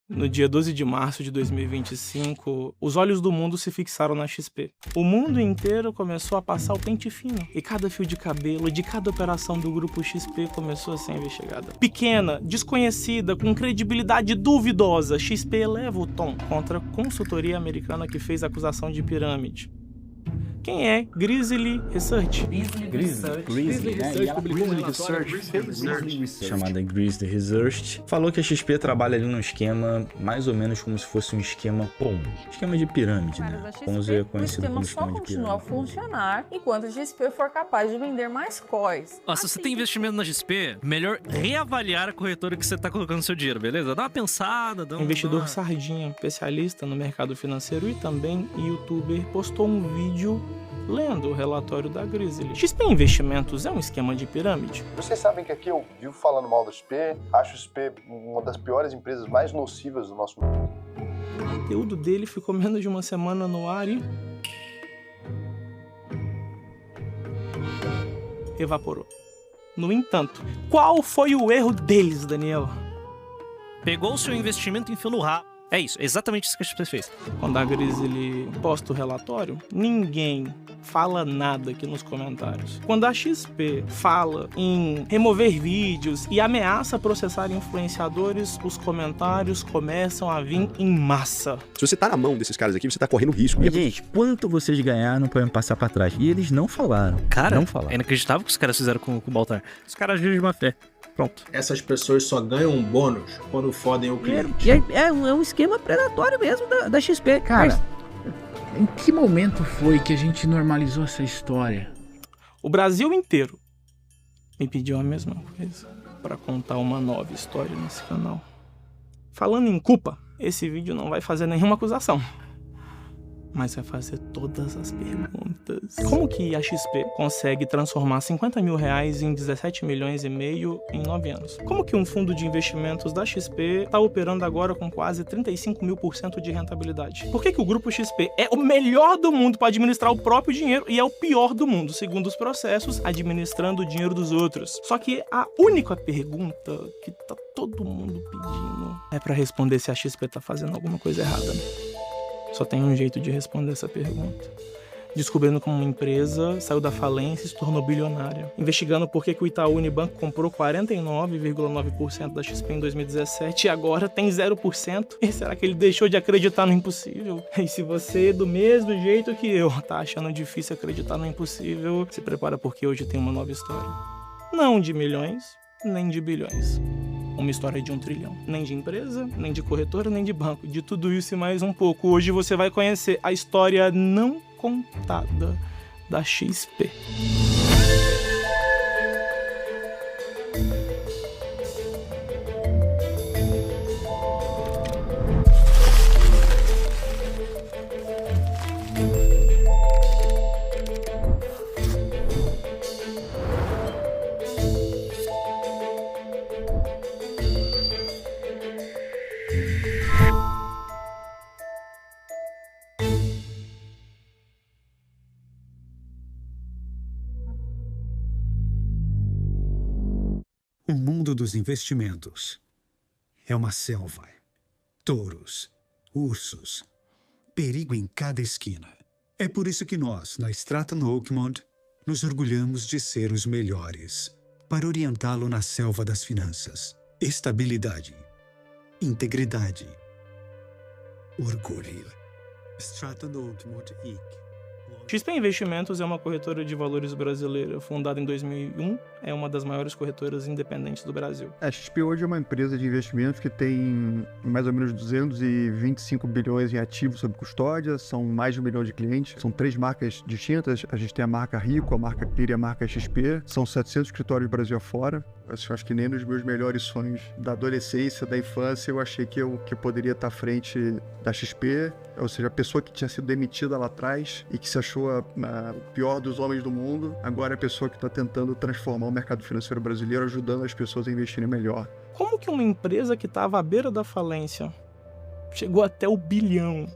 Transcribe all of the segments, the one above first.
No dia 12 de março de 2025, os olhos do mundo se fixaram na XP. O mundo inteiro começou a passar o pente fino, e cada fio de cabelo de cada operação do grupo XP começou a ser investigada. Pequena, desconhecida, com credibilidade duvidosa, XP eleva o tom contra a consultoria americana que fez acusação de pirâmide. Quem é Grizzly Research? Grizzly Research publicou um relatório chamada Grizzly Research. Falou que a XP trabalha ali num esquema mais ou menos como se fosse um esquema esquema de pirâmide, né? Como é conhecido como esquema de pirâmide. Continua a funcionar enquanto a XP for capaz de vender mais coins. Se você tem investimento na XP, melhor reavaliar a corretora que você tá colocando seu dinheiro, beleza? Dá uma pensada, Investidor Sardinha, especialista no mercado financeiro e também youtuber, postou um vídeo lendo o relatório da Grizzly. XP Investimentos é um esquema de pirâmide? Vocês sabem que aqui eu vivo falando mal da XP, acho a XP uma das piores empresas mais nocivas do nosso mundo. O conteúdo dele ficou menos de uma semana no ar e evaporou. No entanto, qual foi o erro deles, Daniel? Pegou o seu investimento e enfiou no rabo. É isso, exatamente isso que a XP fez. Quando a Grizzly posta o relatório, ninguém fala nada aqui nos comentários. Quando a XP fala em remover vídeos e ameaça processar influenciadores, os comentários começam a vir em massa. Se você tá na mão desses caras aqui, você tá correndo risco. E, gente, quanto vocês ganharam pra me passar pra trás? E eles não falaram. Cara, não falaram. É inacreditável o que os caras fizeram com o Baltar. Os caras agem de má fé. Pronto. Essas pessoas só ganham um bônus quando fodem o cliente. É um esquema predatório mesmo da XP. Cara, em que momento foi que a gente normalizou essa história? O Brasil inteiro me pediu a mesma coisa para contar uma nova história nesse canal. Falando em culpa, esse vídeo não vai fazer nenhuma acusação, mas vai fazer todas as perguntas. Como que a XP consegue transformar 50 mil reais em 17 milhões e meio em 9 anos? Como que um fundo de investimentos da XP está operando agora com quase 35.000% de rentabilidade? Por que o grupo XP é o melhor do mundo para administrar o próprio dinheiro e é o pior do mundo, segundo os processos, administrando o dinheiro dos outros? Só que a única pergunta que tá todo mundo pedindo é para responder se a XP tá fazendo alguma coisa errada. Só tem um jeito de responder essa pergunta. Descobrindo como uma empresa saiu da falência e se tornou bilionária. Investigando por que o Itaú Unibanco comprou 49,9% da XP em 2017 e agora tem 0%. E será que ele deixou de acreditar no impossível? E se você, do mesmo jeito que eu, tá achando difícil acreditar no impossível, se prepara porque hoje tem uma nova história. Não de milhões, nem de bilhões. Uma história de 1 trilhão. Nem de empresa, nem de corretora, nem de banco. De tudo isso e mais um pouco. Hoje você vai conhecer a história não contada da XP. O mundo dos investimentos é uma selva. Touros, ursos, perigo em cada esquina. É por isso que nós, na Stratton Oakmont, nos orgulhamos de ser os melhores para orientá-lo na selva das finanças. Estabilidade, integridade, orgulho. Stratton Oakmont Inc. XP Investimentos é uma corretora de valores brasileira, fundada em 2001, é uma das maiores corretoras independentes do Brasil. A XP hoje é uma empresa de investimentos que tem mais ou menos 225 bilhões em ativos sob custódia, são mais de 1 milhão de clientes, são 3 marcas distintas, a gente tem a marca Rico, a marca Clear e a marca XP, são 700 escritórios Brasil afora. Eu acho que nem nos meus melhores sonhos da adolescência, da infância, eu achei que eu poderia estar à frente da XP, ou seja, a pessoa que tinha sido demitida lá atrás e que se achou o pior dos homens do mundo, agora é a pessoa que está tentando transformar o mercado financeiro brasileiro, ajudando as pessoas a investirem melhor. Como que uma empresa que estava à beira da falência chegou até o bilhão?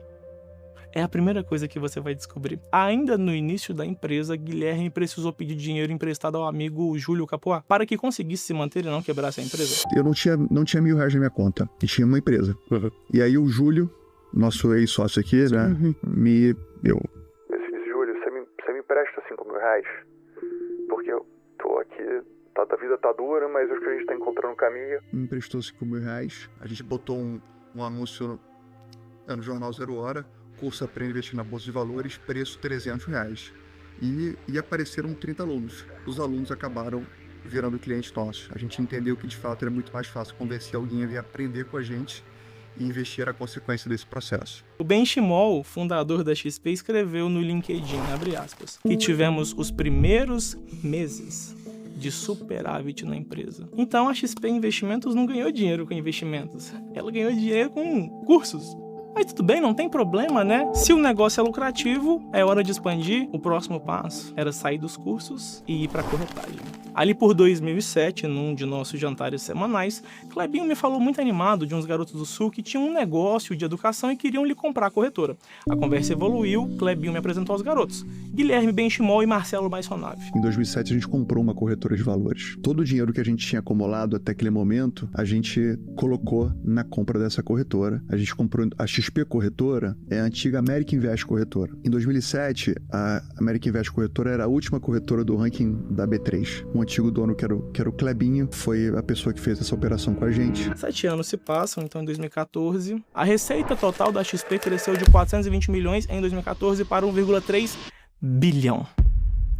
É a primeira coisa que você vai descobrir. Ainda no início da empresa, Guilherme precisou pedir dinheiro emprestado ao amigo Júlio Capoá para que conseguisse se manter e não quebrasse a empresa. Eu não tinha R$1.000 na minha conta, e tinha uma empresa. E aí o Júlio, nosso ex-sócio aqui, né, Júlio, você me empresta R$5.000? Porque eu tô aqui, a vida tá dura, mas acho que a gente tá encontrando um caminho. Me emprestou R$5.000, a gente botou um anúncio no jornal Zero Hora, curso Aprende a Investir na Bolsa de Valores, preço R$300. E apareceram 30 alunos. Os alunos acabaram virando clientes nossos. A gente entendeu que de fato era muito mais fácil convencer alguém a vir aprender com a gente e investir a consequência desse processo. O Ben Shimol, fundador da XP, escreveu no LinkedIn, abre aspas, que tivemos os primeiros meses de superávit na empresa. Então a XP Investimentos não ganhou dinheiro com investimentos, ela ganhou dinheiro com cursos. Mas tudo bem, não tem problema, né? Se o negócio é lucrativo, é hora de expandir. O próximo passo era sair dos cursos e ir para a corretagem. Ali por 2007, num de nossos jantares semanais, Clebinho me falou muito animado de uns garotos do Sul que tinham um negócio de educação e queriam lhe comprar a corretora. A conversa evoluiu, Clebinho me apresentou aos garotos, Guilherme Benchimol e Marcelo Baisonave. Em 2007 a gente comprou uma corretora de valores. Todo o dinheiro que a gente tinha acumulado até aquele momento, a gente colocou na compra dessa corretora. A gente comprou a XP Corretora, é a antiga American Invest Corretora. Em 2007, a American Invest Corretora era a última corretora do ranking da B3. O antigo dono, que era o Clebinho, foi a pessoa que fez essa operação com a gente. 7 anos se passam, então em 2014, a receita total da XP cresceu de 420 milhões em 2014 para 1,3 bilhão.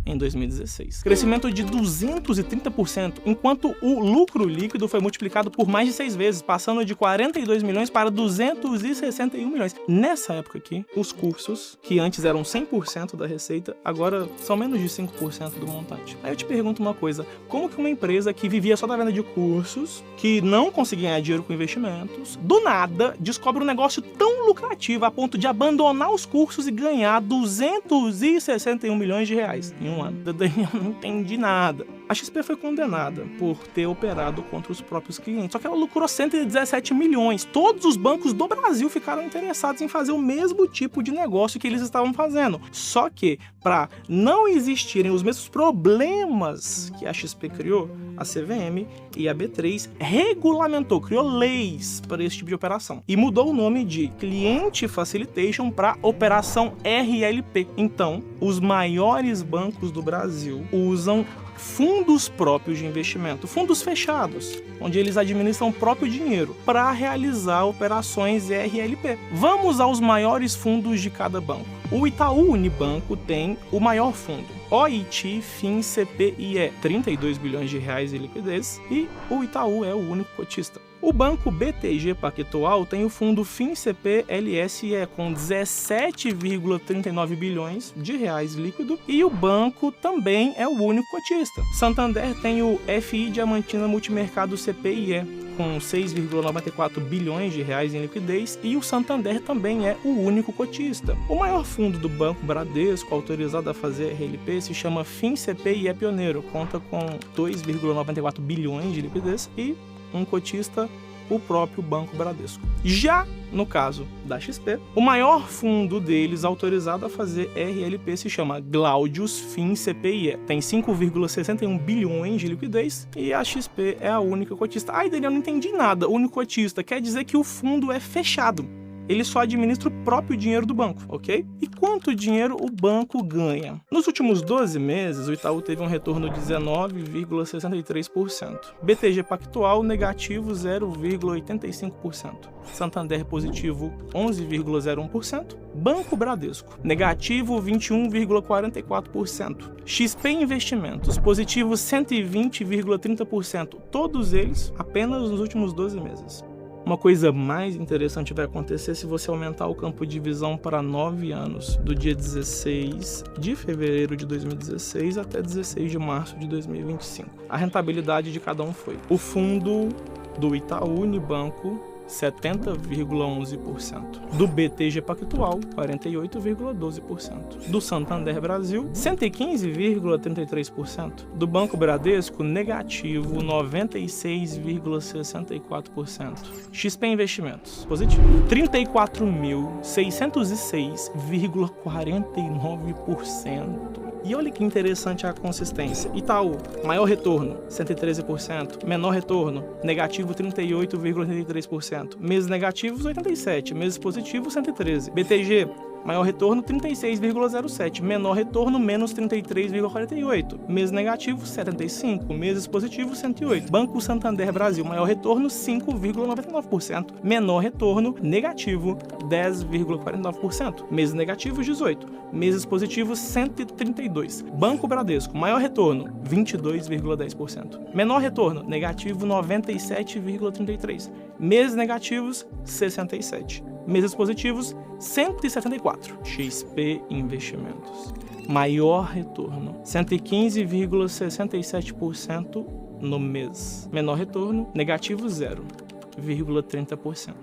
Em 2016. Crescimento de 230%, enquanto o lucro líquido foi multiplicado por mais de 6 vezes, passando de 42 milhões para 261 milhões. Nessa época aqui, os cursos, que antes eram 100% da receita, agora são menos de 5% do montante. Aí eu te pergunto uma coisa, como que uma empresa que vivia só da venda de cursos, que não conseguia ganhar dinheiro com investimentos, do nada descobre um negócio tão lucrativo a ponto de abandonar os cursos e ganhar 261 milhões de reais em um ano? Eu não entendi nada. A XP foi condenada por ter operado contra os próprios clientes, só que ela lucrou 117 milhões. Todos os bancos do Brasil ficaram interessados em fazer o mesmo tipo de negócio que eles estavam fazendo. Só que, para não existirem os mesmos problemas que a XP criou, a CVM e a B3 regulamentou, criou leis para esse tipo de operação e mudou o nome de Client Facilitation para Operação RLP. Então, os maiores bancos do Brasil usam fundos próprios de investimento, fundos fechados, onde eles administram o próprio dinheiro para realizar operações RLP. Vamos aos maiores fundos de cada banco. O Itaú Unibanco tem o maior fundo, OIT FinCPIE, 32 bilhões de reais em liquidez, e o Itaú é o único cotista. O banco BTG Pactual tem o fundo FinCP-LSE com 17,39 bilhões de reais líquido e o banco também é o único cotista. Santander tem o FI Diamantina Multimercado CPIE com 6,94 bilhões de reais em liquidez e o Santander também é o único cotista. O maior fundo do Banco Bradesco, autorizado a fazer RLP, se chama FinCPIE Pioneiro, conta com 2,94 bilhões de liquidez e um cotista, o próprio Banco Bradesco. Já no caso da XP, o maior fundo deles autorizado a fazer RLP se chama Glaudius FinCPIE. Tem 5,61 bilhões de liquidez e a XP é a única cotista. Ai, Daniel, não entendi nada. O único cotista quer dizer que o fundo é fechado. Ele só administra o próprio dinheiro do banco, ok? E quanto dinheiro o banco ganha? Nos últimos 12 meses, o Itaú teve um retorno de 19,63%. BTG Pactual, negativo 0,85%. Santander, positivo 11,01%. Banco Bradesco, negativo 21,44%. XP Investimentos, positivo 120,30%. Todos eles apenas nos últimos 12 meses. Uma coisa mais interessante vai acontecer se você aumentar o campo de visão para 9 anos, do dia 16 de fevereiro de 2016 até 16 de março de 2025. A rentabilidade de cada um foi: o fundo do Itaú Unibanco, 70,11%. Do BTG Pactual, 48,12%. Do Santander Brasil, 115,33%. Do Banco Bradesco, negativo 96,64%. XP Investimentos, positivo 34.606,49%. E olha que interessante a consistência. Itaú, maior retorno, 113%. Menor retorno, negativo 38,83%. Meses negativos, 87%. Meses positivos, 113%. BTG, maior retorno, 36,07%. Menor retorno, menos 33,48%. Meses negativos, 75%. Meses positivos, 108%. Banco Santander Brasil, maior retorno, 5,99%. Menor retorno, negativo, 10,49%. Meses negativos, 18%. Meses positivos, 132%. Banco Bradesco, maior retorno, 22,10%. Menor retorno, negativo, 97,33%. Meses negativos, 67%. Meses positivos, 174. XP Investimentos. Maior retorno, 115,67% no mês. Menor retorno, negativo 0,30%.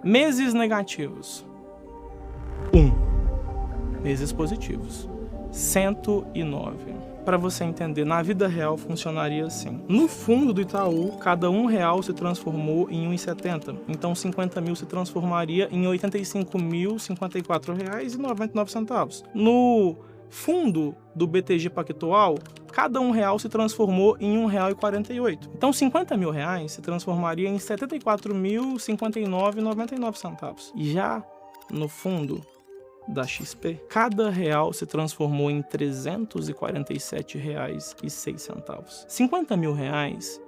Meses negativos, 1. Meses positivos, 109. Para você entender, na vida real funcionaria assim. No fundo do Itaú, cada R$1 se transformou em R$1,70. Então 50 mil se transformaria em R$ 85.054,99. No fundo do BTG Pactual, cada R$1 se transformou em R$1,48. Então 50 mil reais se transformaria em R$ 74.059,99. E já no fundo da XP, cada real se transformou em R$ 347,06. 50 mil reais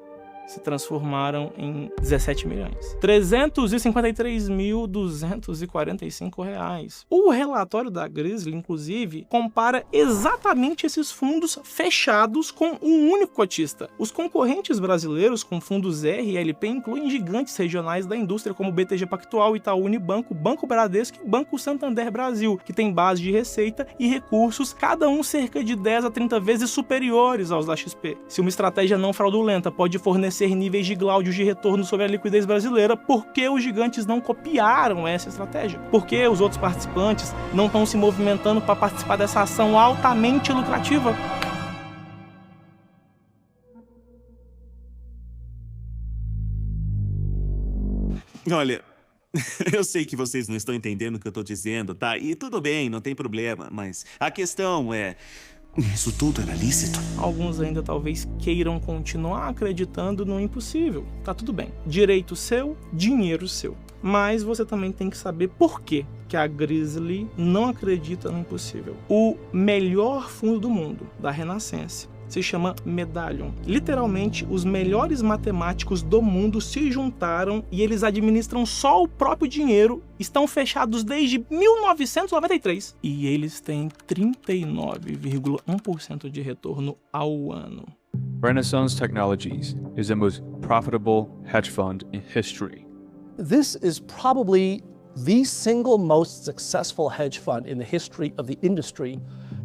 se transformaram em 17 milhões. 353.245 reais. O relatório da Grizzly, inclusive, compara exatamente esses fundos fechados com um único cotista. Os concorrentes brasileiros com fundos R e LP incluem gigantes regionais da indústria como BTG Pactual, Itaú Unibanco, Banco Bradesco e Banco Santander Brasil, que tem base de receita e recursos, cada um cerca de 10 a 30 vezes superiores aos da XP. Se uma estratégia não fraudulenta pode fornecer níveis de Glaudios de retorno sobre a liquidez brasileira, por que os gigantes não copiaram essa estratégia? Por que os outros participantes não estão se movimentando para participar dessa ação altamente lucrativa? Olha, eu sei que vocês não estão entendendo o que eu tô dizendo, tá? E tudo bem, não tem problema, mas a questão é... Isso tudo era lícito? Alguns ainda talvez queiram continuar acreditando no impossível. Tá tudo bem. Direito seu, dinheiro seu. Mas você também tem que saber por que a Grizzly não acredita no impossível. O melhor fundo do mundo, da Renaissance, se chama Medallion. Literalmente, os melhores matemáticos do mundo se juntaram e eles administram só o próprio dinheiro, estão fechados desde 1993 e eles têm 39,1% de retorno ao ano. Renaissance Technologies is the most profitable hedge fund in history. This is probably the single most successful hedge fund in the history of the industry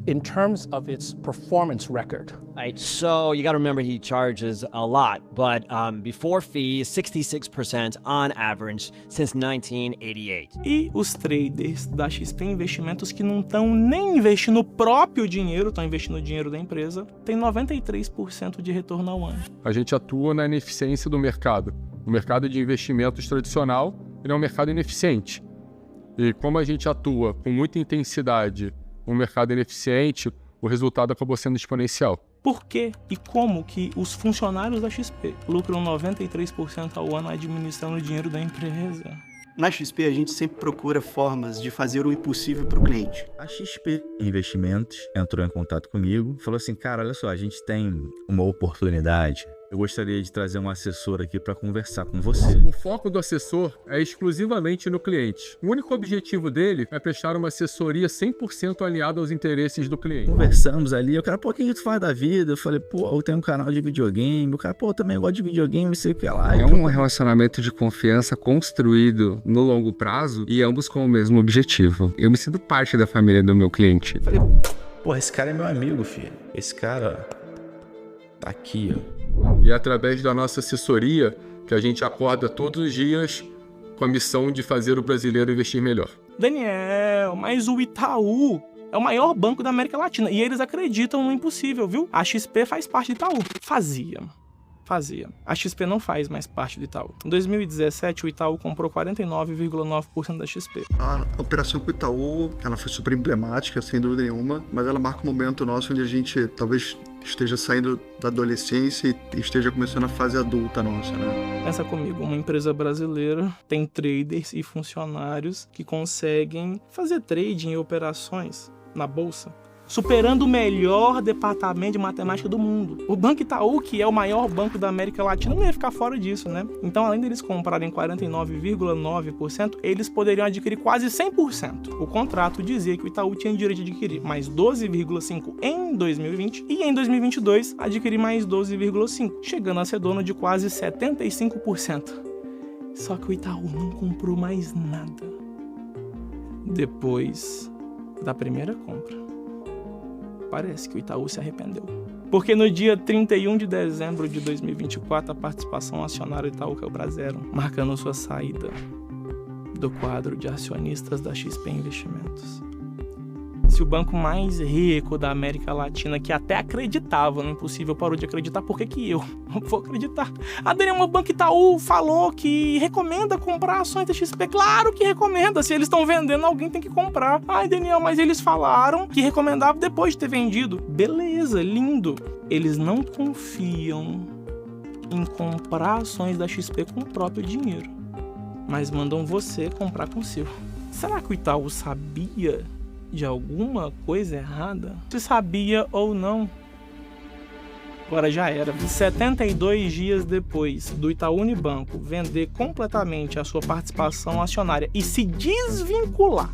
in terms of its performance record. Right, so you got to remember he charges a lot, but before fees, 66% on average since 1988. E os traders da XP Investimentos que não estão nem investindo o próprio dinheiro, estão investindo o dinheiro da empresa, tem 93% de retorno ao ano. A gente atua na ineficiência do mercado. O mercado de investimentos tradicional, ele é um mercado ineficiente. E como a gente atua com muita intensidade um mercado ineficiente, o resultado acabou sendo exponencial. Por que e como que os funcionários da XP lucram 93% ao ano administrando o dinheiro da empresa? Na XP, a gente sempre procura formas de fazer o impossível para o cliente. A XP Investimentos entrou em contato comigo e falou assim, cara, olha só, a gente tem uma oportunidade. Eu gostaria de trazer um assessor aqui para conversar com você. O foco do assessor é exclusivamente no cliente. O único objetivo dele é prestar uma assessoria 100% alinhada aos interesses do cliente. Conversamos ali, o cara, pô, o que tu faz da vida? Eu falei, pô, eu tenho um canal de videogame. O cara, pô, eu também gosto de videogame, não sei o que lá. É um relacionamento de confiança construído no longo prazo e ambos com o mesmo objetivo. Eu me sinto parte da família do meu cliente. Eu falei, pô, esse cara é meu amigo, filho. Esse cara tá aqui, ó. E através da nossa assessoria, que a gente acorda todos os dias com a missão de fazer o brasileiro investir melhor. Daniel, mas o Itaú é o maior banco da América Latina e eles acreditam no impossível, viu? A XP faz parte do Itaú. Fazia. A XP não faz mais parte do Itaú. Em 2017, o Itaú comprou 49,9% da XP. A operação com o Itaú, ela foi super emblemática, sem dúvida nenhuma, mas ela marca um momento nosso onde a gente talvez esteja saindo da adolescência e esteja começando a fase adulta nossa, né? Pensa comigo, uma empresa brasileira tem traders e funcionários que conseguem fazer trading e operações na bolsa, superando o melhor departamento de matemática do mundo. O Banco Itaú, que é o maior banco da América Latina, não ia ficar fora disso, né? Então, além deles comprarem 49,9%, eles poderiam adquirir quase 100%. O contrato dizia que o Itaú tinha direito de adquirir mais 12,5% em 2020 e em 2022 adquirir mais 12,5%, chegando a ser dono de quase 75%. Só que o Itaú não comprou mais nada depois da primeira compra. Parece que o Itaú se arrependeu. Porque no dia 31 de dezembro de 2024, a participação acionária do Itaú caiu para zero, marcando sua saída do quadro de acionistas da XP Investimentos. Se o banco mais rico da América Latina, que até acreditava no impossível, parou de acreditar, por que eu não vou acreditar? A Daniel, o Banco Itaú falou que recomenda comprar ações da XP. Claro que recomenda, se eles estão vendendo, alguém tem que comprar. Ai, Daniel, mas eles falaram que recomendava depois de ter vendido. Beleza, lindo. Eles não confiam em comprar ações da XP com o próprio dinheiro, mas mandam você comprar com o seu. Será que o Itaú sabia de alguma coisa errada? Se sabia ou não, agora já era. 72 dias depois do Itaú Unibanco vender completamente a sua participação acionária e se desvincular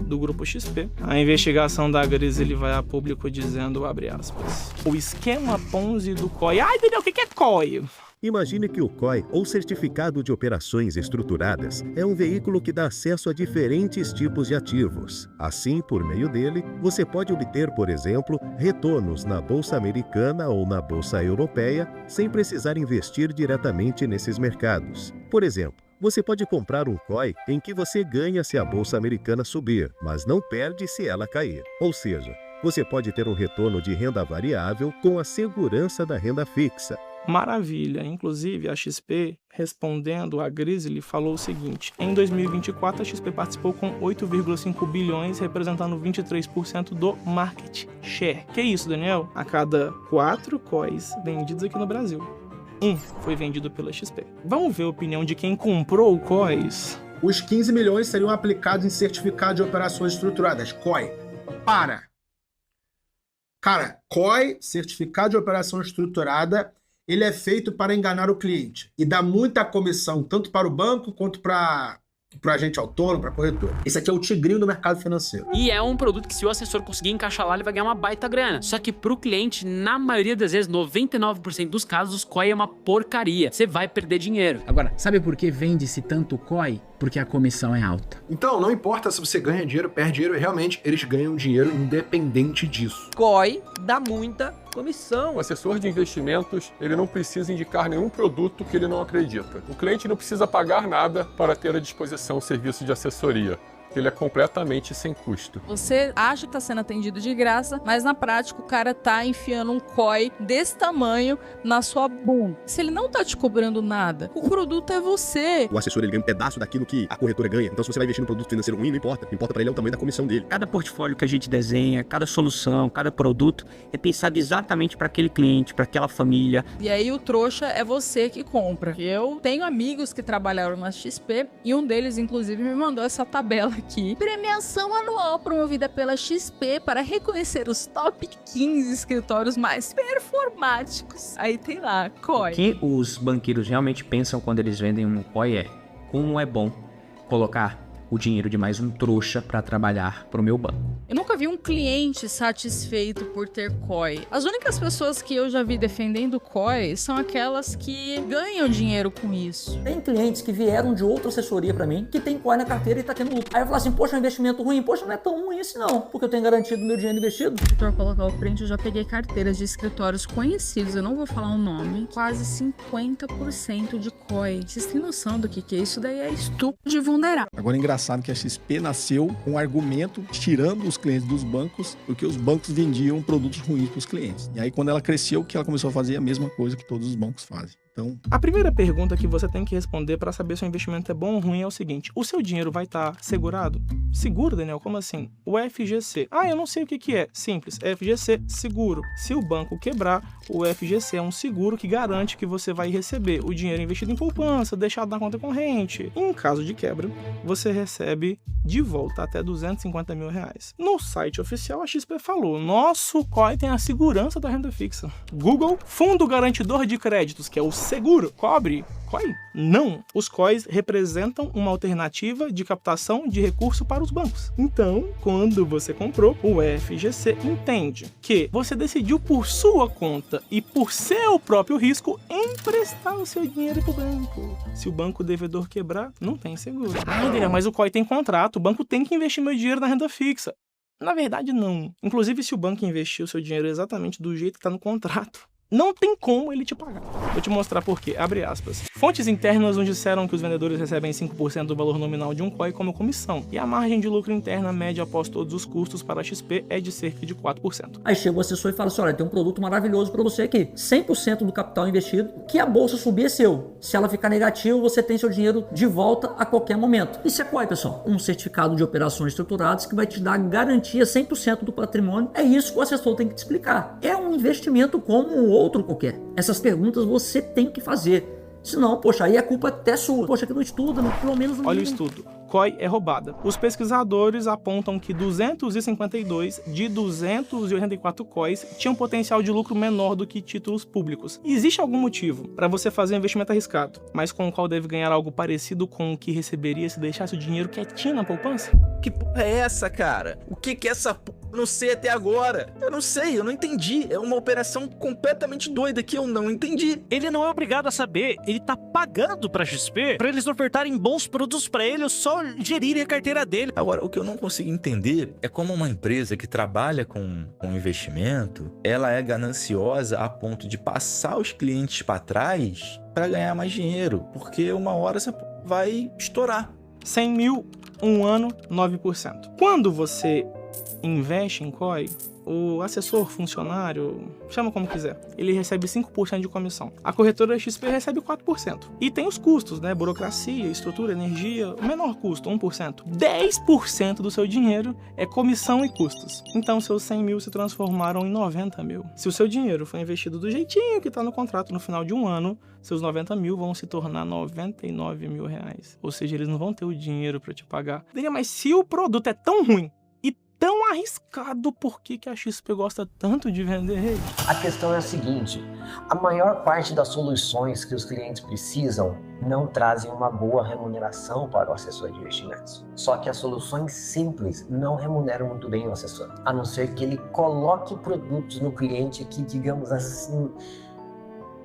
do Grupo XP, a investigação da Grisly vai a público dizendo, abre aspas, o esquema Ponzi do COI. Ai, Daniel, o que é COI? Imagine que o COI, ou Certificado de Operações Estruturadas, é um veículo que dá acesso a diferentes tipos de ativos. Assim, por meio dele, você pode obter, por exemplo, retornos na Bolsa Americana ou na Bolsa Europeia, sem precisar investir diretamente nesses mercados. Por exemplo, você pode comprar um COI em que você ganha se a Bolsa Americana subir, mas não perde se ela cair. Ou seja, você pode ter um retorno de renda variável com a segurança da renda fixa. Maravilha. Inclusive, a XP, respondendo a Grisly, falou o seguinte: em 2024, a XP participou com 8,5 bilhões, representando 23% do market share. Que isso, Daniel? A cada 4 COIs vendidos aqui no Brasil, um foi vendido pela XP. Vamos ver a opinião de quem comprou o COIs? Os 15 milhões seriam aplicados em certificado de operações estruturadas, COI. Cara, COI, certificado de operação estruturada, ele é feito para enganar o cliente e dá muita comissão, tanto para o banco quanto para o agente autônomo, para corretor. Esse aqui é o tigrinho do mercado financeiro. E é um produto que, se o assessor conseguir encaixar lá, ele vai ganhar uma baita grana. Só que pro cliente, na maioria das vezes, 99% dos casos, o COI é uma porcaria. Você vai perder dinheiro. Agora, sabe por que vende-se tanto COI? Porque a comissão é alta. Então, não importa se você ganha dinheiro, perde dinheiro, realmente eles ganham dinheiro independente disso. COI dá muita comissão. O assessor de investimentos, ele não precisa indicar nenhum produto que ele não acredita. O cliente não precisa pagar nada para ter à disposição o serviço de assessoria. Ele é completamente sem custo. Você acha que está sendo atendido de graça, mas na prática o cara tá enfiando um COI desse tamanho na sua bunda. Se ele não tá te cobrando nada, o produto é você. O assessor, ele ganha um pedaço daquilo que a corretora ganha. Então, se você vai investir num produto financeiro ruim, não importa. O que importa para ele é o tamanho da comissão dele. Cada portfólio que a gente desenha, cada solução, cada produto é pensado exatamente para aquele cliente, para aquela família. E aí o trouxa é você que compra. Eu tenho amigos que trabalharam na XP e um deles, inclusive, me mandou essa tabela aqui. Premiação anual promovida pela XP para reconhecer os top 15 escritórios mais performáticos. Aí tem lá, COI. O que os banqueiros realmente pensam quando eles vendem um COI é: como é bom colocar o dinheiro de mais um trouxa para trabalhar para o meu banco. Eu nunca vi um cliente satisfeito por ter COI. As únicas pessoas que eu já vi defendendo COI são aquelas que ganham dinheiro com isso. Tem clientes que vieram de outra assessoria pra mim, que tem COI na carteira e tá tendo lucro. Aí eu falo assim, poxa, é um investimento ruim. Poxa, não é tão ruim assim não, porque eu tenho garantido meu dinheiro investido. Se o Vitor colocar o print, eu já peguei carteiras de escritórios conhecidos, eu não vou falar o nome, quase 50% de COI. Vocês têm noção do que é isso? Daí é estupro de vulnerável. Agora é engraçado que a XP nasceu com um argumento tirando os clientes dos bancos, porque os bancos vendiam produtos ruins para os clientes. E aí quando ela cresceu, que ela começou a fazer a mesma coisa que todos os bancos fazem. Então, a primeira pergunta que você tem que responder para saber se o investimento é bom ou ruim é o seguinte: o seu dinheiro vai estar segurado? Seguro, Daniel? Como assim? O FGC. Eu não sei o que é. Simples. FGC, seguro. Se o banco quebrar, o FGC é um seguro que garante que você vai receber o dinheiro investido em poupança, deixado na conta corrente. Em caso de quebra, você recebe de volta até R$250 mil. No site oficial, a XP falou: nosso COI tem a segurança da renda fixa. Google, Fundo Garantidor de Créditos, que é o seguro, cobre COI? Não. Os COIs representam uma alternativa de captação de recurso para os bancos. Então, quando você comprou, o FGC entende que você decidiu por sua conta e por seu próprio risco emprestar o seu dinheiro para o banco. Se o banco devedor quebrar, não tem seguro. Mas o COI tem contrato, o banco tem que investir meu dinheiro na renda fixa. Na verdade, não. Inclusive, se o banco investir o seu dinheiro exatamente do jeito que está no contrato, não tem como ele te pagar. Vou te mostrar por quê. Abre aspas. Fontes internas nos disseram que os vendedores recebem 5% do valor nominal de um COI como comissão, e a margem de lucro interna média após todos os custos para a XP é de cerca de 4%. Aí chega o assessor e fala assim, olha, tem um produto maravilhoso para você aqui. 100% do capital investido, que a bolsa subir é seu. Se ela ficar negativa, você tem seu dinheiro de volta a qualquer momento. Isso é COI, pessoal. Um certificado de operações estruturadas que vai te dar garantia 100% do patrimônio. É isso que o assessor tem que te explicar. É um investimento como o outro qualquer. Essas perguntas você tem que fazer. Senão, poxa, aí a culpa é até sua. Poxa, que não estuda, pelo menos não. Olha o estudo. COI é roubada. Os pesquisadores apontam que 252 de 284 COIs tinham potencial de lucro menor do que títulos públicos. Existe algum motivo para você fazer um investimento arriscado, mas com o qual deve ganhar algo parecido com o que receberia se deixasse o dinheiro quietinho na poupança? Que porra é essa, cara? O que é essa porra? Eu não sei até agora. Eu não sei, eu não entendi. É uma operação completamente doida que eu não entendi. Ele não é obrigado a saber. Ele tá pagando pra XP pra eles ofertarem bons produtos pra ele, só gerirem a carteira dele. Agora, o que eu não consigo entender é como uma empresa que trabalha com investimento, ela é gananciosa a ponto de passar os clientes pra trás pra ganhar mais dinheiro. Porque uma hora você vai estourar. 100 mil, um ano, 9%. Quando você investe em COI, o assessor, funcionário, chama como quiser, ele recebe 5% de comissão. A corretora XP recebe 4%. E tem os custos, né? Burocracia, estrutura, energia, o menor custo, 1%. 10% do seu dinheiro é comissão e custos. Então, seus 100 mil se transformaram em 90 mil. Se o seu dinheiro foi investido do jeitinho que está no contrato no final de um ano, seus 90 mil vão se tornar 99 mil reais. Ou seja, eles não vão ter o dinheiro para te pagar. Mas se o produto é tão ruim, tão arriscado, por que a XP gosta tanto de vender ele? A questão é a seguinte, a maior parte das soluções que os clientes precisam não trazem uma boa remuneração para o assessor de investimentos. Só que as soluções simples não remuneram muito bem o assessor, a não ser que ele coloque produtos no cliente que, digamos assim,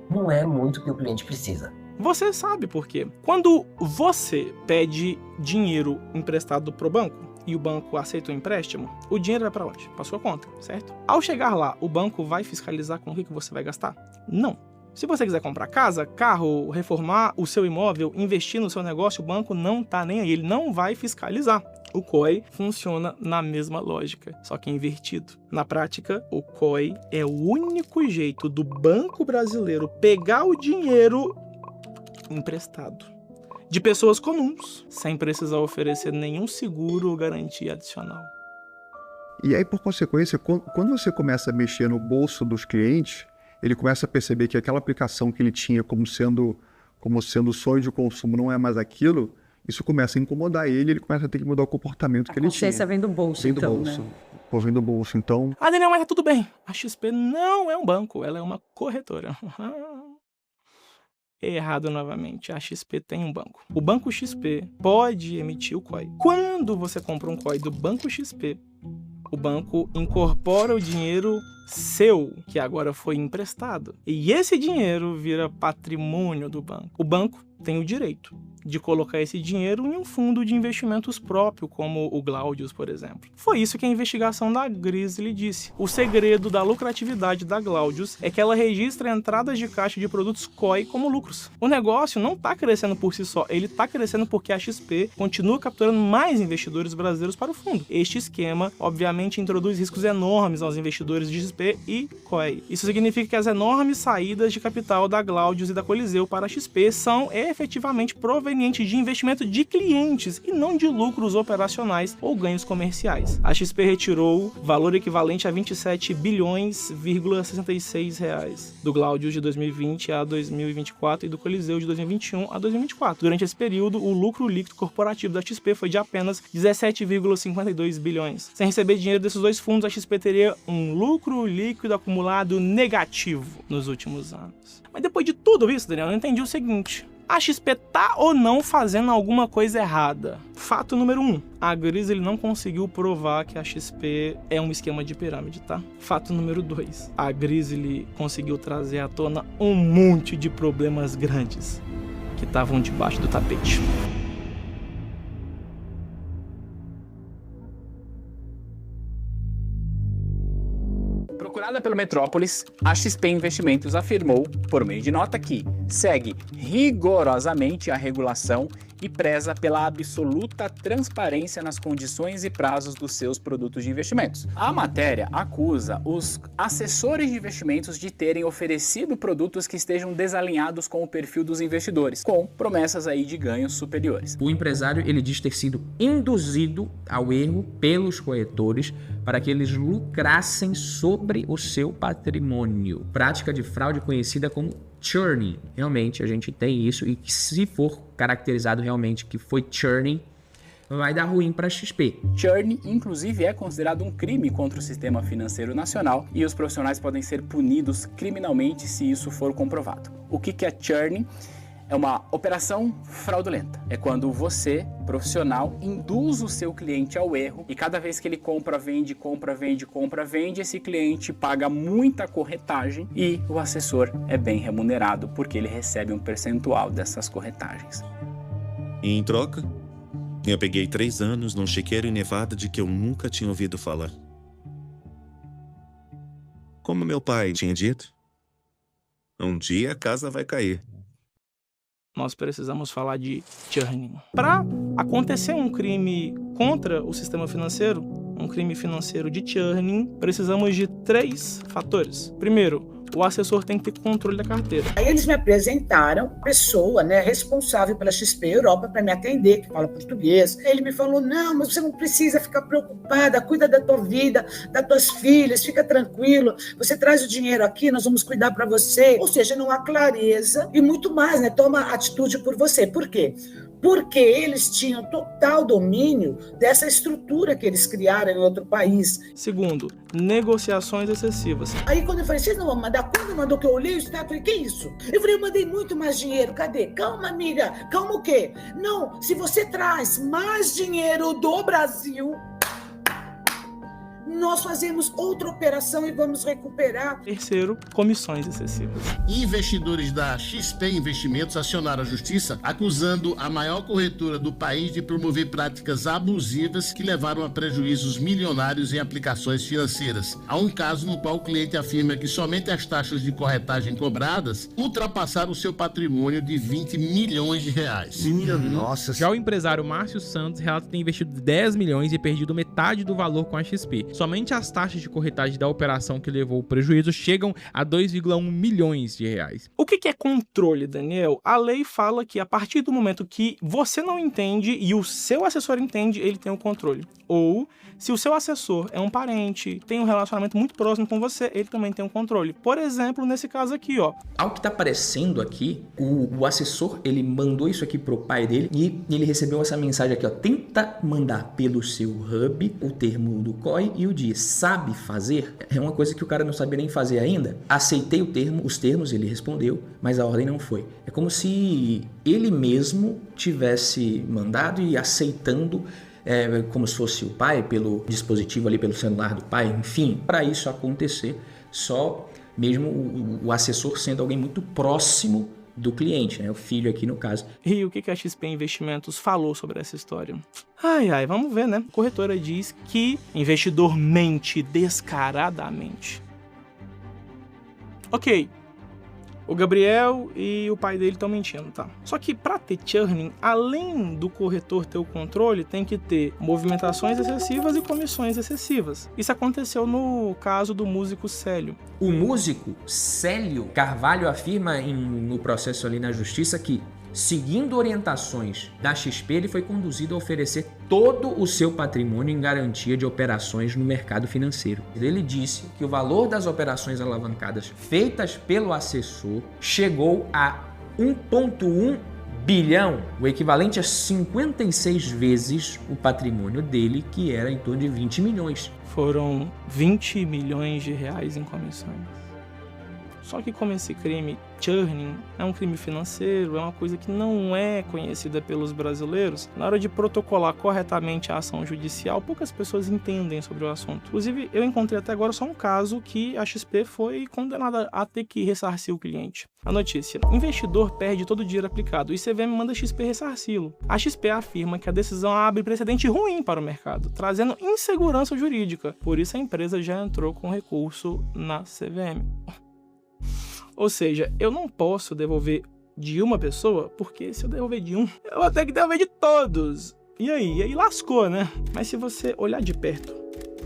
não é muito o que o cliente precisa. Você sabe por quê. Quando você pede dinheiro emprestado pro banco, e o banco aceita o empréstimo, o dinheiro vai para onde? Para sua conta, certo? Ao chegar lá, o banco vai fiscalizar com o que você vai gastar? Não. Se você quiser comprar casa, carro, reformar o seu imóvel, investir no seu negócio, o banco não tá nem aí, ele não vai fiscalizar. O COI funciona na mesma lógica, só que invertido. Na prática, o COI é o único jeito do banco brasileiro pegar o dinheiro emprestado de pessoas comuns, sem precisar oferecer nenhum seguro ou garantia adicional. E aí, por consequência, quando você começa a mexer no bolso dos clientes, ele começa a perceber que aquela aplicação que ele tinha como sendo sonho de consumo não é mais aquilo, isso começa a incomodar ele começa a ter que mudar o comportamento que ele tinha. A consciência vem do bolso, vem do bolso. Né? Pô, vem do bolso, então... Daniel, mas tudo bem. A XP não é um banco, ela é uma corretora. Errado novamente, a XP tem um banco. O Banco XP pode emitir o COI. Quando você compra um COI do Banco XP, O banco incorpora o dinheiro seu, que agora foi emprestado. E esse dinheiro vira patrimônio do banco. O banco tem o direito de colocar esse dinheiro em um fundo de investimentos próprio, como o Glaudius, por exemplo. Foi isso que a investigação da Grizzly disse. O segredo da lucratividade da Glaudius é que ela registra entradas de caixa de produtos COI como lucros. O negócio não está crescendo por si só, ele está crescendo porque a XP continua capturando mais investidores brasileiros para o fundo. Este esquema, obviamente, introduz riscos enormes aos investidores de XP e COI. Isso significa que as enormes saídas de capital da Glaudius e da Coliseu para a XP são efetivamente provenientes de investimento de clientes e não de lucros operacionais ou ganhos comerciais. A XP retirou valor equivalente a 27 bilhões,66 reais do Glaudius de 2020 a 2024 e do Coliseu de 2021 a 2024. Durante esse período, o lucro líquido corporativo da XP foi de apenas 17,52 bilhões. Sem receber dinheiro desses dois fundos, a XP teria um lucro líquido acumulado negativo nos últimos anos. Mas depois de tudo isso, Daniel, eu não entendi o seguinte: a XP tá ou não fazendo alguma coisa errada? Fato número 1. A Grizzly não conseguiu provar que a XP é um esquema de pirâmide, tá? Fato número 2. A Grizzly conseguiu trazer à tona um monte de problemas grandes que estavam debaixo do tapete. Procurada pelo Metrópolis, a XP Investimentos afirmou, por meio de nota, que segue rigorosamente a regulação e preza pela absoluta transparência nas condições e prazos dos seus produtos de investimentos. A matéria acusa os assessores de investimentos de terem oferecido produtos que estejam desalinhados com o perfil dos investidores, com promessas aí de ganhos superiores. O empresário, ele diz ter sido induzido ao erro pelos corretores para que eles lucrassem sobre o seu patrimônio. Prática de fraude conhecida como churning. Realmente a gente tem isso, e se for caracterizado realmente que foi churning, vai dar ruim para a XP. Churn, inclusive, é considerado um crime contra o sistema financeiro nacional e os profissionais podem ser punidos criminalmente se isso for comprovado. O que é churning? É uma operação fraudulenta. É quando você, profissional, induz o seu cliente ao erro e cada vez que ele compra, vende, esse cliente paga muita corretagem e o assessor é bem remunerado porque ele recebe um percentual dessas corretagens. E em troca, eu peguei 3 anos num chiqueiro em Nevada de que eu nunca tinha ouvido falar. Como meu pai tinha dito, um dia a casa vai cair. Nós precisamos falar de churning. Para acontecer um crime contra o sistema financeiro, um crime financeiro de churning, precisamos de 3 fatores. Primeiro, o assessor tem que ter controle da carteira. Aí eles me apresentaram pessoa, responsável pela XP Europa para me atender, que fala português. Ele me falou, não, mas você não precisa ficar preocupada, cuida da tua vida, das tuas filhas, fica tranquilo, você traz o dinheiro aqui, nós vamos cuidar para você. Ou seja, não há clareza e muito mais, toma atitude por você. Por quê? Porque eles tinham total domínio dessa estrutura que eles criaram em outro país. Segundo, negociações excessivas. Aí quando eu falei, vocês não vão mandar? Quando mandou que eu olhei o status, eu falei, que isso? Eu falei, eu mandei muito mais dinheiro, cadê? Calma, amiga, calma o quê? Não, se você traz mais dinheiro do Brasil, nós fazemos outra operação e vamos recuperar. Terceiro, comissões excessivas. Investidores da XP Investimentos acionaram a justiça acusando a maior corretora do país de promover práticas abusivas que levaram a prejuízos milionários em aplicações financeiras. Há um caso no qual o cliente afirma que somente as taxas de corretagem cobradas ultrapassaram o seu patrimônio de 20 milhões de reais. Nossa. Já o empresário Márcio Santos relata ter investido 10 milhões e perdido metade do valor com a XP. Somente as taxas de corretagem da operação que levou o prejuízo chegam a 2,1 milhões de reais. O que é controle, Daniel? A lei fala que a partir do momento que você não entende e o seu assessor entende, ele tem o controle. Ou, se o seu assessor é um parente, tem um relacionamento muito próximo com você, ele também tem um controle. Por exemplo, nesse caso aqui, ó. Ao que tá aparecendo aqui, o assessor, ele mandou isso aqui pro pai dele e ele recebeu essa mensagem aqui, ó. Tenta mandar pelo seu hub o termo do COI e o de sabe fazer. É uma coisa que o cara não sabia nem fazer ainda. Aceitei os termos, ele respondeu, mas a ordem não foi. É como se ele mesmo tivesse mandado e aceitando como se fosse o pai, pelo dispositivo ali, pelo celular do pai, enfim, para isso acontecer, só mesmo o assessor sendo alguém muito próximo do cliente, né? O filho aqui no caso. E o que a XP Investimentos falou sobre essa história? Vamos ver, né? A corretora diz que investidor mente descaradamente. Ok, o Gabriel e o pai dele estão mentindo, tá? Só que para ter churning, além do corretor ter o controle, tem que ter movimentações excessivas e comissões excessivas. Isso aconteceu no caso do músico Célio. O músico Célio Carvalho afirma no processo ali na justiça que, seguindo orientações da XP, ele foi conduzido a oferecer todo o seu patrimônio em garantia de operações no mercado financeiro. Ele disse que o valor das operações alavancadas feitas pelo assessor chegou a 1,1 bilhão, o equivalente a 56 vezes o patrimônio dele, que era em torno de 20 milhões. Foram 20 milhões de reais em comissões. Só que como esse crime, churning, é um crime financeiro, é uma coisa que não é conhecida pelos brasileiros, na hora de protocolar corretamente a ação judicial, poucas pessoas entendem sobre o assunto. Inclusive, eu encontrei até agora só um caso que a XP foi condenada a ter que ressarcir o cliente. A notícia: investidor perde todo o dinheiro aplicado e CVM manda a XP ressarci-lo. A XP afirma que a decisão abre precedente ruim para o mercado, trazendo insegurança jurídica. Por isso a empresa já entrou com recurso na CVM. Ou seja, eu não posso devolver de uma pessoa, porque se eu devolver de um, eu vou ter que devolver de todos. E aí lascou, né? Mas se você olhar de perto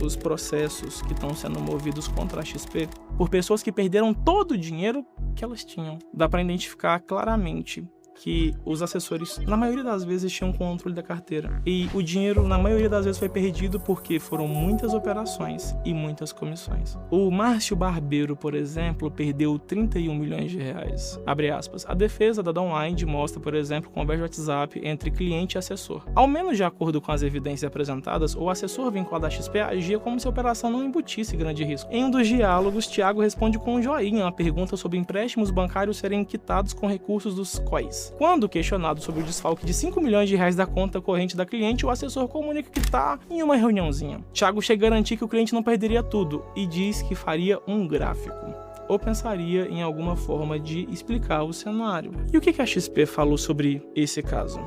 os processos que estão sendo movidos contra a XP por pessoas que perderam todo o dinheiro que elas tinham, dá para identificar claramente que os assessores, na maioria das vezes, tinham controle da carteira. E o dinheiro, na maioria das vezes, foi perdido porque foram muitas operações e muitas comissões. O Márcio Barbeiro, por exemplo, perdeu 31 milhões de reais. Abre aspas. A defesa da Downwind mostra, por exemplo, conversa de WhatsApp entre cliente e assessor. Ao menos de acordo com as evidências apresentadas, o assessor vinculado à XP agia como se a operação não embutisse grande risco. Em um dos diálogos, Thiago responde com um joinha a pergunta sobre empréstimos bancários serem quitados com recursos dos COIs. Quando questionado sobre o desfalque de 5 milhões de reais da conta corrente da cliente, o assessor comunica que está em uma reuniãozinha. Thiago chega a garantir que o cliente não perderia tudo e diz que faria um gráfico, ou pensaria em alguma forma de explicar o cenário. E o que a XP falou sobre esse caso?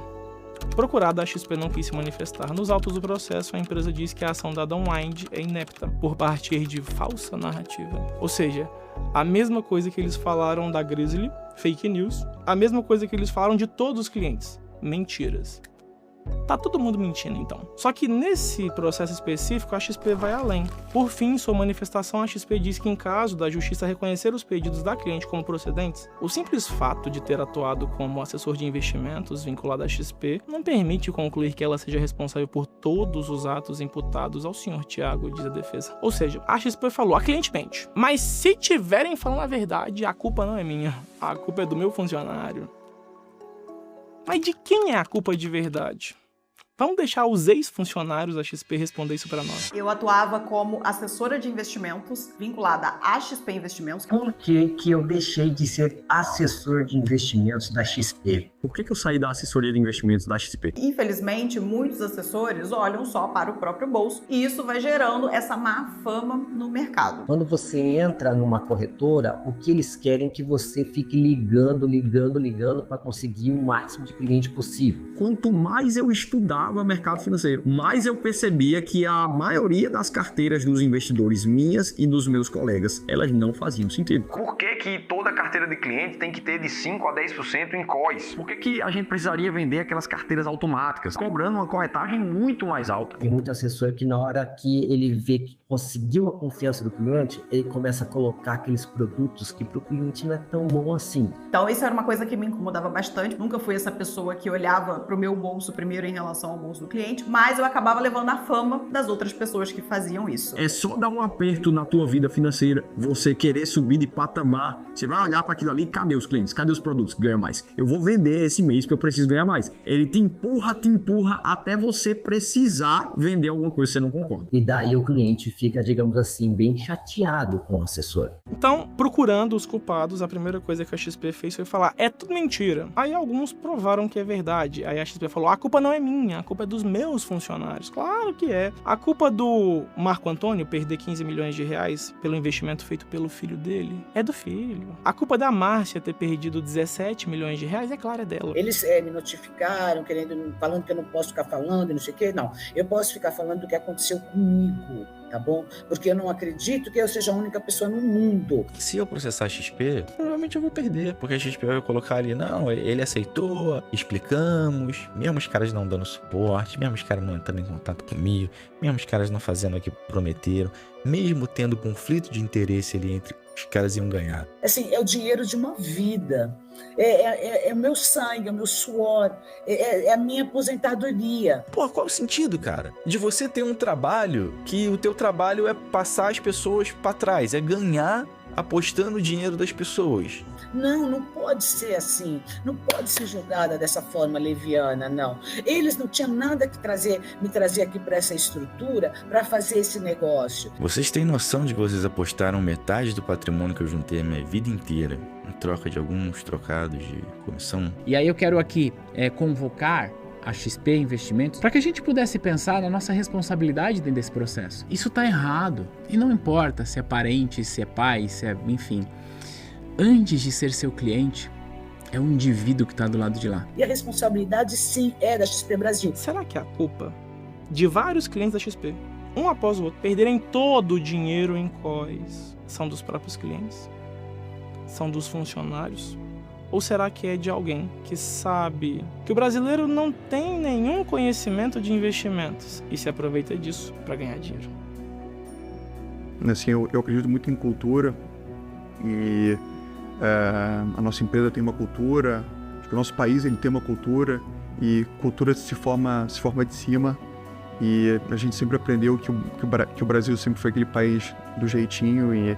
Procurada, a XP não quis se manifestar. Nos autos do processo, a empresa diz que a ação da Downwind é inepta por partir de falsa narrativa. Ou seja, a mesma coisa que eles falaram da Grizzly, fake news, a mesma coisa que eles falaram de todos os clientes, mentiras. Tá todo mundo mentindo, então. Só que nesse processo específico, a XP vai além. Por fim, em sua manifestação, a XP diz que em caso da justiça reconhecer os pedidos da cliente como procedentes, o simples fato de ter atuado como assessor de investimentos vinculado à XP não permite concluir que ela seja responsável por todos os atos imputados ao senhor Thiago, diz a defesa. Ou seja, a XP falou, a cliente mente. Mas se tiverem falando a verdade, a culpa não é minha. A culpa é do meu funcionário. Mas de quem é a culpa de verdade? Vamos deixar os ex-funcionários da XP responder isso para nós. Eu atuava como assessora de investimentos vinculada à XP Investimentos. Por que eu deixei de ser assessor de investimentos da XP? Por que eu saí da assessoria de investimentos da XP? Infelizmente, muitos assessores olham só para o próprio bolso e isso vai gerando essa má fama no mercado. Quando você entra numa corretora, o que eles querem é que você fique ligando para conseguir o máximo de cliente possível. Quanto mais eu estudava mercado financeiro, mais eu percebia que a maioria das carteiras dos investidores minhas e dos meus colegas, elas não faziam sentido. Por que toda carteira de cliente tem que ter de 5 a 10% em COIs? Por que a gente precisaria vender aquelas carteiras automáticas, cobrando uma corretagem muito mais alta? Tem muito assessor que na hora que ele vê que conseguiu a confiança do cliente, ele começa a colocar aqueles produtos que para o cliente não é tão bom assim. Então isso era uma coisa que me incomodava bastante. Nunca fui essa pessoa que olhava para o meu bolso primeiro em relação ao bolso do cliente, mas eu acabava levando a fama das outras pessoas que faziam isso. É só dar um aperto na tua vida financeira, você querer subir de patamar, você vai olhar para aquilo ali, cadê os clientes, cadê os produtos que ganham mais? Eu vou vender esse mês porque eu preciso ganhar mais. Ele te empurra até você precisar vender alguma coisa que você não concorda. E daí o cliente fica, digamos assim, bem chateado com o assessor. Então, procurando os culpados, a primeira coisa que a XP fez foi falar, é tudo mentira. Aí alguns provaram que é verdade. Aí a XP falou, a culpa não é minha, a culpa é dos meus funcionários. Claro que é. A culpa do Marco Antônio perder 15 milhões de reais pelo investimento feito pelo filho dele é do filho. A culpa da Márcia ter perdido 17 milhões de reais, é claro, é dela. Eles me notificaram, falando que eu não posso ficar falando, não sei o quê. Não, eu posso ficar falando do que aconteceu comigo, tá bom? Porque eu não acredito que eu seja a única pessoa no mundo. Se eu processar a XP, provavelmente eu vou perder, porque a XP vai colocar ali, não, ele aceitou, explicamos, mesmo os caras não dando suporte, mesmo os caras não entrando em contato comigo, mesmo os caras não fazendo o que prometeram, mesmo tendo conflito de interesse ali entre os caras iam ganhar. Assim, é o dinheiro de uma vida, é o meu sangue, é o meu suor, é a minha aposentadoria. Pô, qual o sentido, cara? De você ter um trabalho que o teu trabalho é passar as pessoas pra trás, é ganhar apostando o dinheiro das pessoas. Não pode ser assim, não pode ser jogada dessa forma leviana, não. Eles não tinham nada que me trazer aqui para essa estrutura para fazer esse negócio. Vocês têm noção de que vocês apostaram metade do patrimônio que eu juntei a minha vida inteira em troca de alguns trocados de comissão? E aí eu quero aqui convocar a XP Investimentos para que a gente pudesse pensar na nossa responsabilidade dentro desse processo. Isso tá errado. E não importa se é parente, se é pai, se é... enfim. Antes de ser seu cliente, é um indivíduo que está do lado de lá. E a responsabilidade, sim, é da XP Brasil. Será que é a culpa de vários clientes da XP, um após o outro, perderem todo o dinheiro em COIs, são dos próprios clientes? São dos funcionários? Ou será que é de alguém que sabe que o brasileiro não tem nenhum conhecimento de investimentos e se aproveita disso para ganhar dinheiro? Assim, eu acredito muito em cultura e a nossa empresa tem uma cultura, acho que o nosso país ele tem uma cultura e cultura se forma de cima e a gente sempre aprendeu que o Brasil sempre foi aquele país do jeitinho e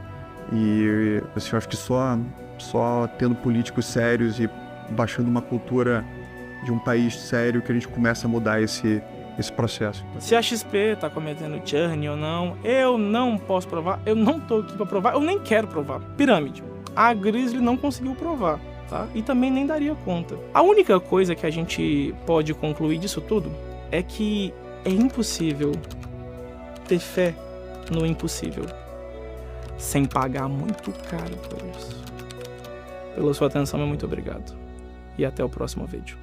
assim, eu acho que só tendo políticos sérios e baixando uma cultura de um país sério que a gente começa a mudar esse processo. Se a XP tá cometendo churn ou não, eu não posso provar, eu não tô aqui pra provar, eu nem quero provar. Pirâmide. A Grizzly não conseguiu provar, tá? E também nem daria conta. A única coisa que a gente pode concluir disso tudo é que é impossível ter fé no impossível sem pagar muito caro por isso. Pela sua atenção, muito obrigado. E até o próximo vídeo.